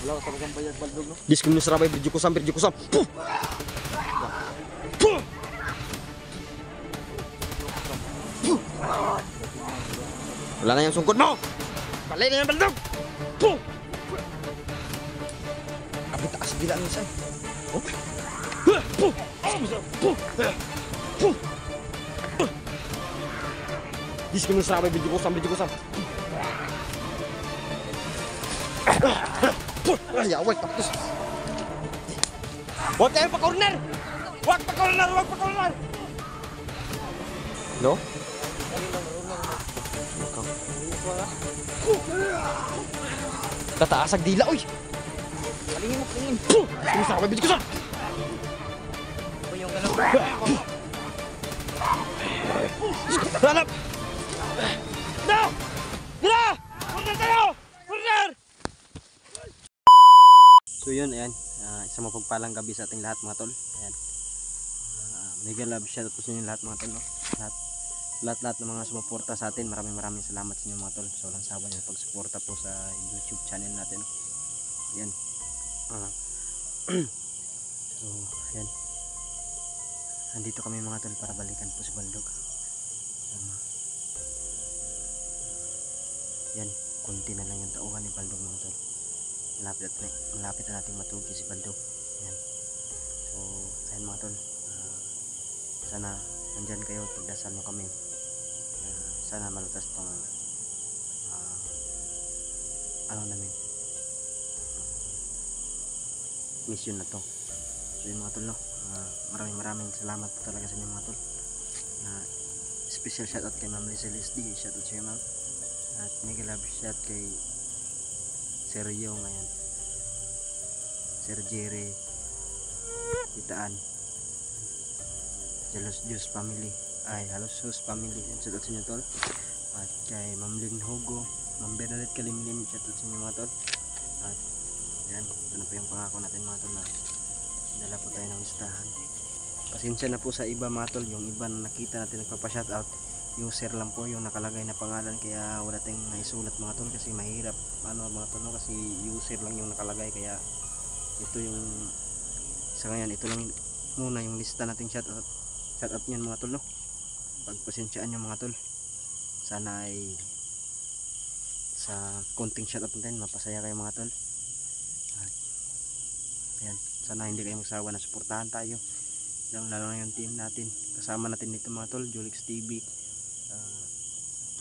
Wala ka talagang bayad baldog, no? Discriminus rabay, birjo kusam, birjo kusam. Puh! Puh! Puh! Wala na yung sungkod mo! Palay na yung baldog! Puh! Kapit taas bila ang isa. Oh? Puh! Puh! Puh! Puh! Discriminus rabay, birjo kusam, birjo kusam. Ay, away, tapos. Huwag kayo pa-corner! Huwag pa-corner! Huwag pa-corner! No? Tataasag dila, uy! Palingin mo, palingin. Sumusa ka, bibili ko sa! Ito yung galaw. Hanap! No! Dila! Corner tayo! Corner! So yun, ayan, isang mapagpalang gabi sa ating lahat mga tol. Ayan, mega love shoutout po sa inyo lahat mga tol, no? Lahat ng mga sumuporta sa atin, maraming salamat sa inyo mga tol. So walang sawa niyo pagsuporta po sa YouTube channel natin, no? Ayan, so ayan, andito kami mga tol para balikan po si Baldog. Ayan, kunti na lang yung tauhan ni Baldog mga tol. Malapit na natin matugi si Baldog. Ayan. So, ayan mga tol. Sana nandyan kayo, pagdasal mo kami. Sana malutas tong mission na to. So yun mga tol, no? Maraming salamat po talaga sa inyo mga tol. Special shoutout kay Ma'am Lizzie LSD. Shoutout sa iyo, ma'am. At mega love shout kay Sir Yong, ayan, Sir Jerry, Itaan, Jalos Juice Family, Halos Juice Family, yan, shoutout sa inyo tol. At kay Ma'am Lynn Hugo, Ma'am Bernadette Kalimlim, shoutout sa inyo mga tol. At yan, ito na po yung pangako natin mga tol, na dala po tayo ng listahan. Pasensya na po sa iba mga tol, yung iba na nakita natin nagpapa-shoutout, user lang po yung nakalagay na pangalan, kaya wala tayong naisulat mga tol kasi mahirap mga tol, no? Kasi user lang yung nakalagay, kaya ito yung sa ngayon, ito lang muna yung lista nating shoutout niyan mga tol, no? Pagpasensyaan nyo mga tol, sana ay sa konting shoutout natin mapasaya kayo mga tol. At ayan, sana hindi kayo magsawa na suportahan tayo, lalo na yung team natin, kasama natin dito mga tol, Julix TV,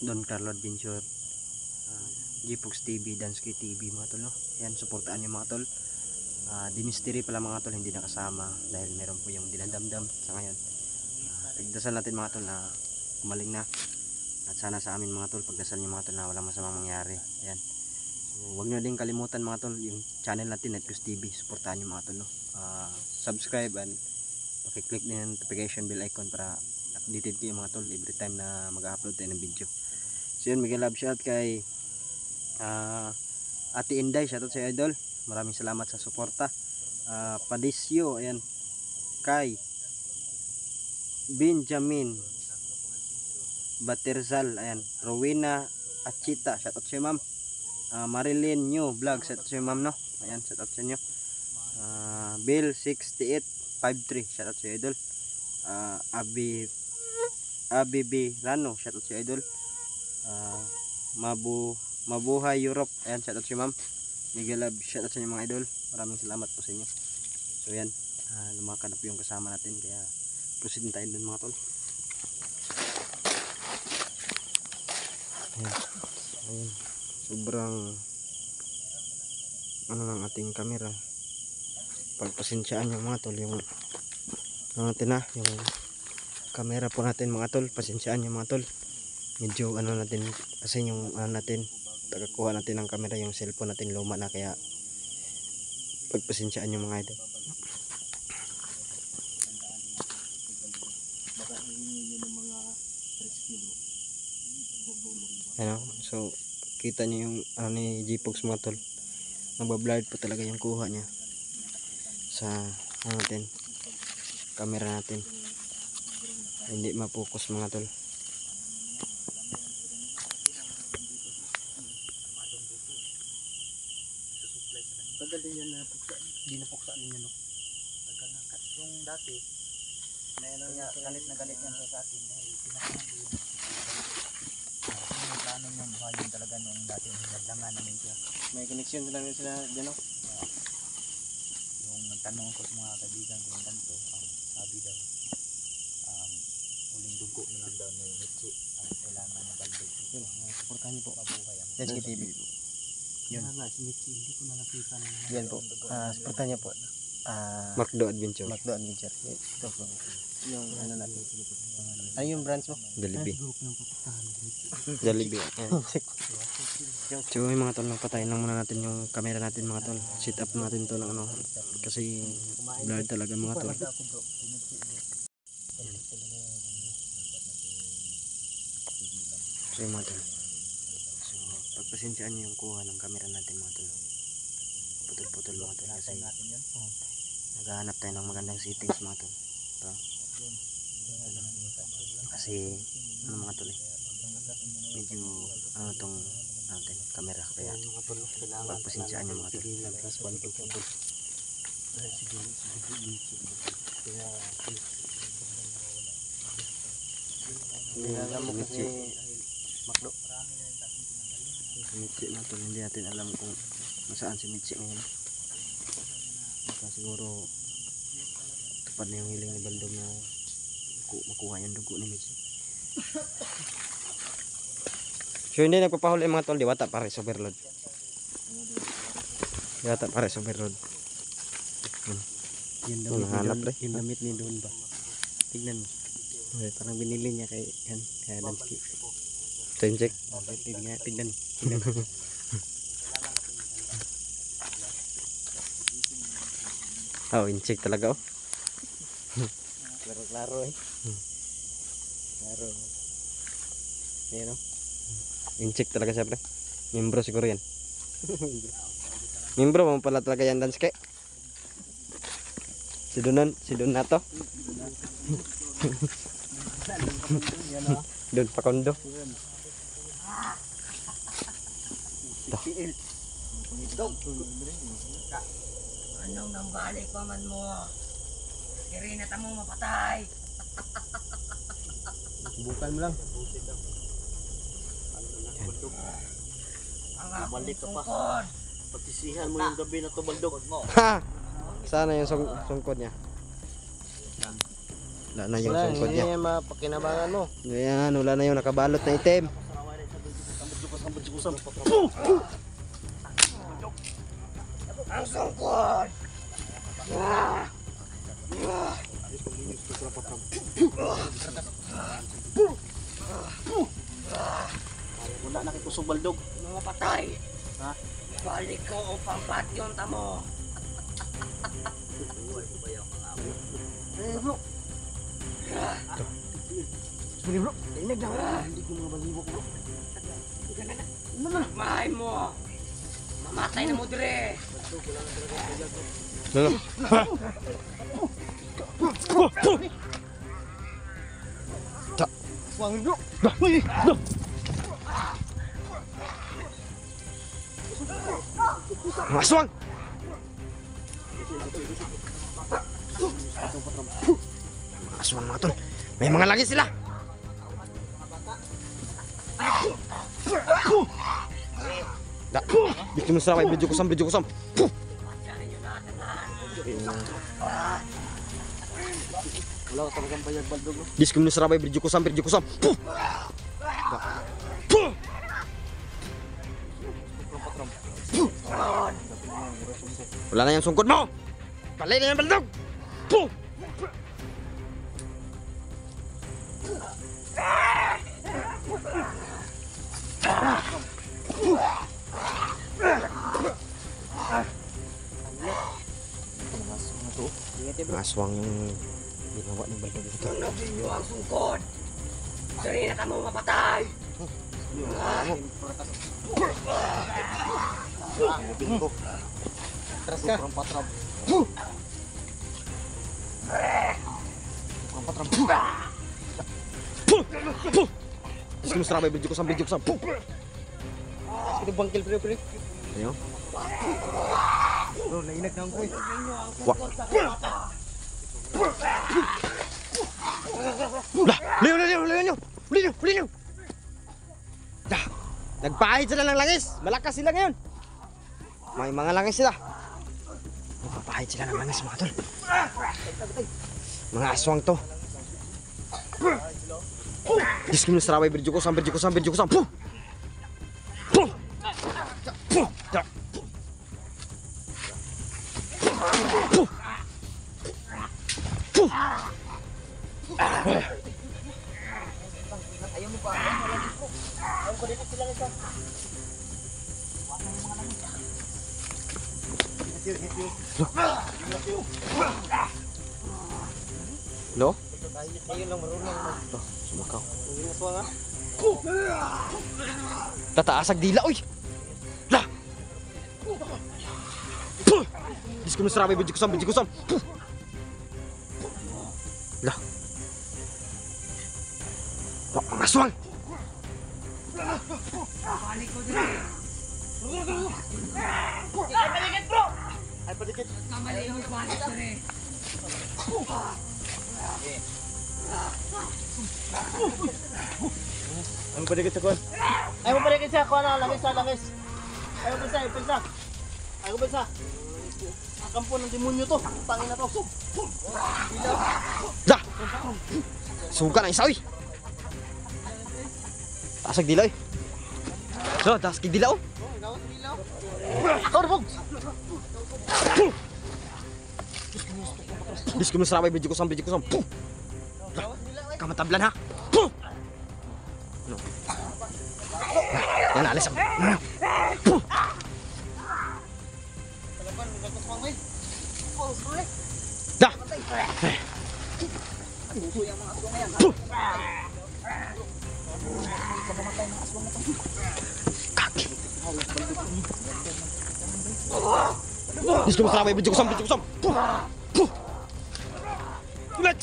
Don Carlo Adventure, Gpox TV, Dansky TV mga tol, no? Yan, suportaan nyo mga tol. Di mystery pala mga tol, hindi nakasama dahil meron po yung dinadamdam sa ngayon. Pagdasal natin mga tol na kumaling na, at sana sa amin mga tol, pagdasal nyo mga tol na walang masamang mangyari. Yan, so huwag nyo din kalimutan mga tol yung channel natin, Netcus TV, suportaan nyo mga tol, no? Subscribe and pakiclick din yung notification bell icon para updated kayo mga tol every time na mag-upload tayo ng video. So yun, mega love shout kay Ate Inday, shoutout sa idol, maraming salamat sa suporta. Padisyo, ayan, kay Benjamin Baterzal, ayan, Rowena Achita, shoutout sa iyo ma'am. Marilyn New Vlog, shoutout sa iyo ma'am, no? Ayan, shoutout sa inyo. Bill 6853, shoutout sa iyo idol. Abi Rano, shoutout sa idol. Mabuhay Europe, ayan, shoutout si ma'am. Mega love shoutout sa inyo mga idol, maraming salamat po sa inyo. So yan, lumakad na po yung kasama natin, kaya proceed na tayo dun mga tol. Ayan, sobrang ng ating camera, pagpasensyaan nyo mga tol, yung natin yung camera po natin mga tol, pasensyaan nyo mga tol. Medyo natin kasi yung natin, tagakuha natin ng camera, yung cellphone natin luma na, kaya pagpasensyaan nyo mga idol. Ano, so kita nyo yung ni Gpox mga tol, nagbablurred po talaga yung kuha niya sa natin, camera natin, hindi mapokus mga tol. Tagal din yan na puksa. Di napuksa ninyo no. Tagal na. Yung dati, meron niya, galit na galit yan sa atin dahil pinakaman ko yung yung plano niya buhay yun talaga noong dati. Naglangan namin siya. May connection talaga sila dyan no. Yung nagtanong ko sa mga kaibigan ko yung ganito, sabi daw, uling dugo na lang daw ng mitsi ang kailangan ng balbig. Yun, supportahan niyo po. Mabuhay ang Let's get TV. Yun. Si Mitzi, hindi ko na nakita na Yan po. Supportahan niyo po. Macdo Adventure. Macdo Adventure. Ito po. Yung ano natin. Ano yung branch mo? Jollibee. Jollibee. Jollibee. So yung mga tol, patayin lang muna natin yung camera natin mga tol. Set up natin to ng ano. Kasi blurred talaga mga tol. So yung mga tol. So pagpasensyaan nyo yung kuha ng camera natin mga tol. Putol-putol mga tol. Kasi naghahanap tayo ng magandang settings mga tol. Ito. Kasi ano mga tol medyo ano tong natin camera kaya pagpasensyaan nyo mga tol. Alam mo kasi Macdo. Si Mitzi na tol, hindi natin alam kung nasaan si Mitzi ngayon. Baka siguro tupad na yung hiling ni Baldog na makuha yung dugo ni Mitzi. So hindi nagpapahuli mga tol, diwata pare sa overload. Diwata pare sa overload. Yung Hanap damit, yung damit ni Don ba? Tignan mo. Okay. Parang binili niya kay Dansky. Time check. Tignan. Oh, in-check talaga oh. Klaro eh. Klaro. Ayan o. In-check talaga siya pre. Membro siguro yan. Membro mo pala talaga yan Dansky. Si Donato. Doon pa kondo. Anong nambalik pa man mo? Kiri na tamo mapatay. Subukan mo lang. Balik ka pa. Pagsisihan mo yung gabi na to, Baldog. Ha! Sana yung sungkod niya. Wala na yung sungkod niya. Hindi mapakinabangan mo. Ayan, wala na yung nakabalot na itim. Ang sungkod! Wala na kito sa Baldog. Mga patay! Ha? Balik ko upang patyon tamo. Bro. Sige bro, inig na. Hindi ko mga balibo ko bro. Mahay mo! Mamatay na mo dire! Lalo. Wangin bro. Maswang! Aswang mga tol. May mga lagi sila. Da. Bikin mo seraway bridge kusam. Wala ka talagang bayag Baldog. Biskin mo seraway bridge kusam. Wala na yung sungkod mo. Palay na yung baldog. Puh! Aswang yung ginawa ng baldog ito. Tunogin niyo ang sungkod! Dire na tamo mapatay! Tras ka. Biskin mo seraway bridge kusam. Puh! Ito bangkil pre. Ayo. Inag na ko. Lah, liyo. Dah, nagpahid sila ng langis. Malakas sila ngayon. May mga langis sila. Nagpapahid sila ng langis mga tol. Mga aswang to. Diskim serawai berjukusan. Puh. Puh. Puh. Da. Puh. Puh. Ayaw mo pa. Ayaw ko dito sila isa. Lo? Ayun lang marunong. Lo, sumakaw. Aswang ah. Tataasag dila, uy! Lah! Puh! Diskim serawai berjukusan. Puh! Lah! Wah, mga aswang! Ay padikit. Ano padikit sa kon? Ay mo padikit siya ko na langis. Ay mo pisa. Ay ko pisa. Kampo ng demonyo to. Tangin na to. Dah! Suka na isa, uy! Taasag dila, uy! So, taasag dila, oh! Torbog. Diskim serawai berjukusan. Puh! Kamatablan ha! Puh! No. Yan, alis ako. Puh! Dah! Puh! Kaki! Diskim serawai berjukusan. Puh! Puh! Relax!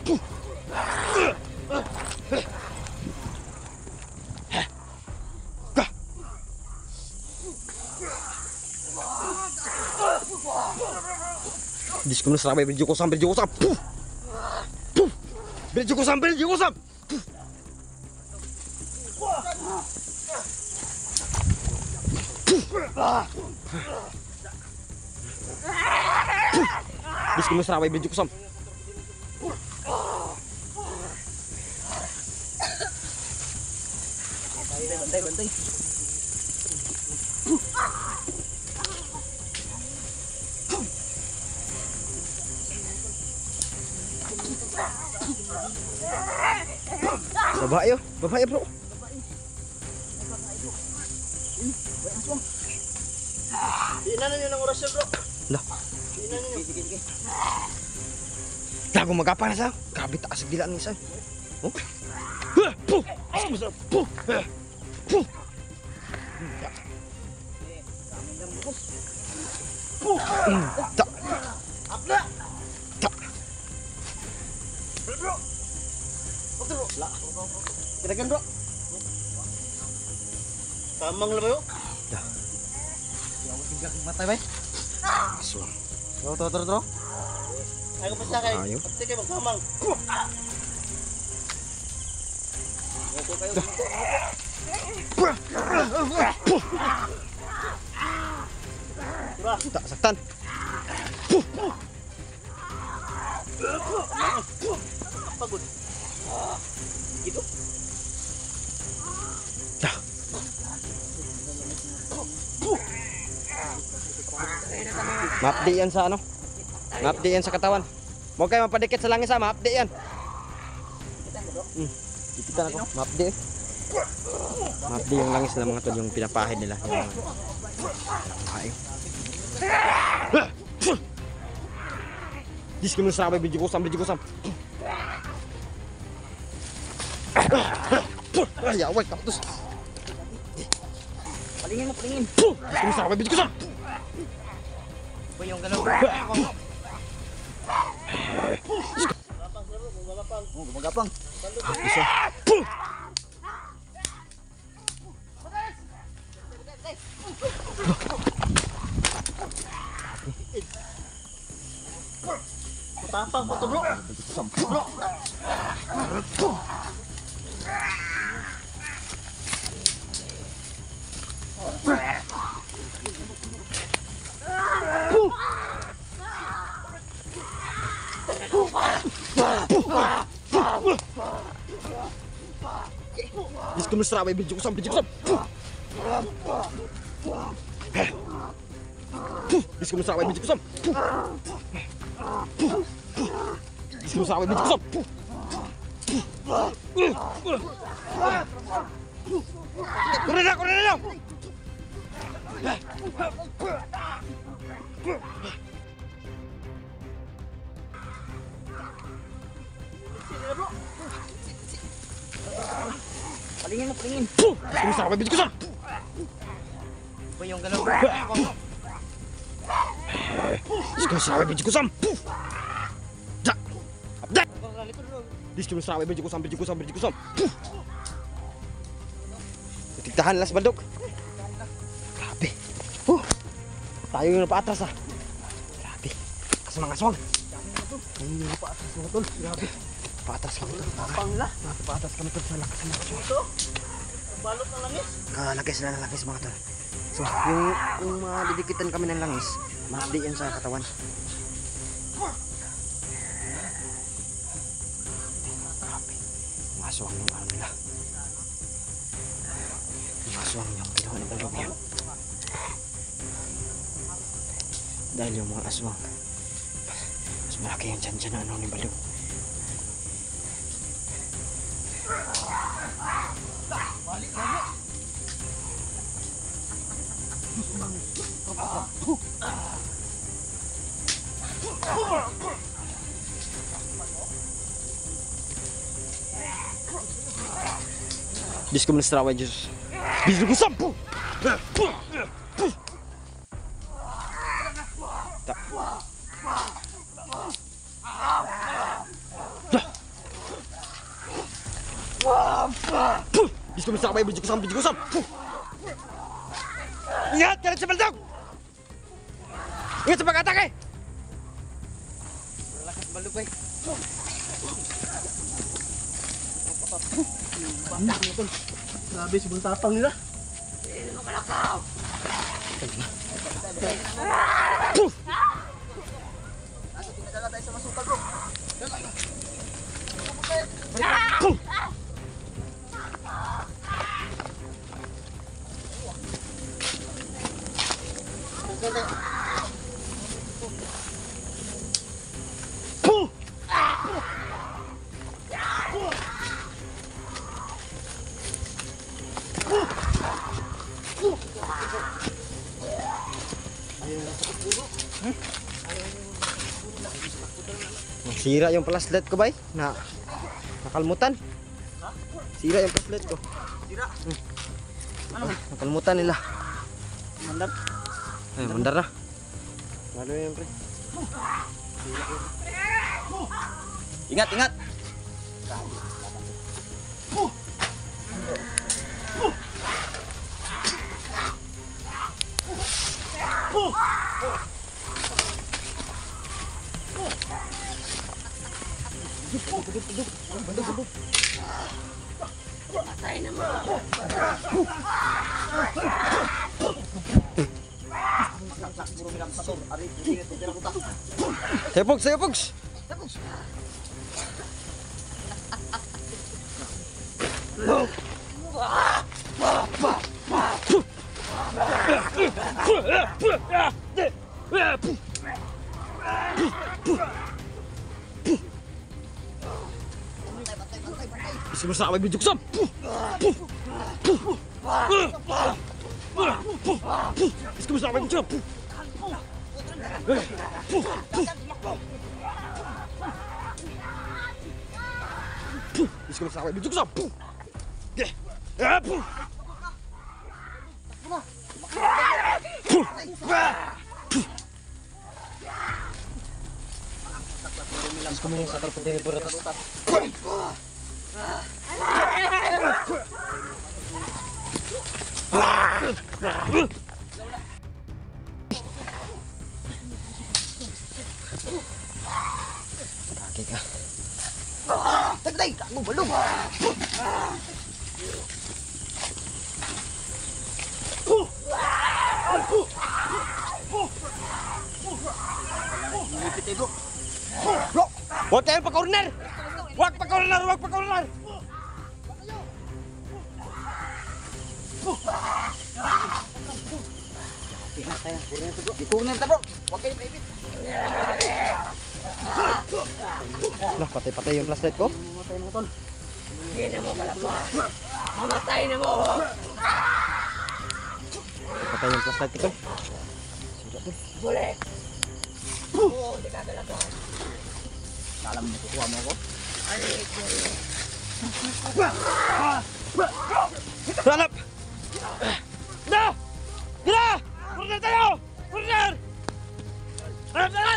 Puh! Diskim serawai berjukusan. Puh! Puh! Berjukusan. Puh! Diskim serawai berjukusan. Bantay. Babae bro. Diinan niyo ng orasyon bro. Lah, Diinan niyo. Sige. lago magapang na sa. Grabe taas ang dilaan ng isa. Oh? Puh! Asam sa. Puh! Puh! Ta. Apla. Ta. Bro. Bro. La. Kiragan bro. Tamang lang ba yun? Dah. Yawa tinggal matay ba? Aswang. Tro. Ay ko pa siya kay. Ayaw. Sige magkamang. Opo kayo. Tak saktan. Puh! Pagod. Gitu. Dah. Mapdi yan sa ano? Mapdi yan sa katawan. Huwag kayo mapadikit sa langis ha, mapdi yan. Kita na ko, mapdi. Mapdi yung langis ng mga tol, yung pinapahid nila. Yung ay. Diskim serawai berjukusan. Ay, away, kaktus. Palingin. Diskim serawai berjukusan. Ba yung galaw? Gumagapang. Bisa. Tapang po to bro. Bro. Bis kemusra bay biji kusam. Bis kemusra bay biji kusam. Bis kemusra bay biji kusam. Corre. Palingin. Bis kemusra bay biji kusam. Po yung galaw. Bis kemusra bay biji kusam. Bis kemusra bay biji kusam. Tiktahan las bandok. Grabe. Tayo yung napaatas ah. Grabe. Kasi mga aswang. Tayo yung napaatas mga tol. Grabe. Napaatas kami tol. Napaatas kami tol sa lakas mga aswang. Balot ng langis. Kalagis na langis mga tol. So, yung didikitan kami ng langis, mahapdi yan sa katawan. Grabe. Mga aswang yung ano nila. Mga aswang yung ginawa ng balog yan. Dahil yung mga aswang, mas malaki yung tiyan na ano ni balog. Diyos ko menestraway Diyos. Bisa ko sampu. Diyos ko menestraway Diyos ko sampu. Ingat, jangan sebelum. Ingat sa pag-atake. Lakas balubay. Grabe, sobrang tapang nila. Pinadala tayo sa masukal bro. Sira yung flashlight ko bay na nakalmutan. Sira yung flashlight ko. Sira. Ano? Nakalmutan nila. Mandar. Ay, mandar na. Ano yan pre? Ingat. Saya Pogs. Bisa bersama biju kusam. Bisa bersama biju kusam. Bisa bersama biju kusam. Terus kami sa terpediri beratas. Kaki ka. Tagay! Kago, balong! Huwag kayong pa-corner! Huwag pa-corner! Huwag pa-corner! Ikunan ta bro! Huwag kayo paipit! Lah, patay-patay yung flashlight ko. Mamatay na mo! Patay yung flashlight ko. Boleh! Hindi ka galato. Alam mo, kukuha mo ako? Hanap! Na! Gila! Corner tayo! Corner! Hanap tayo!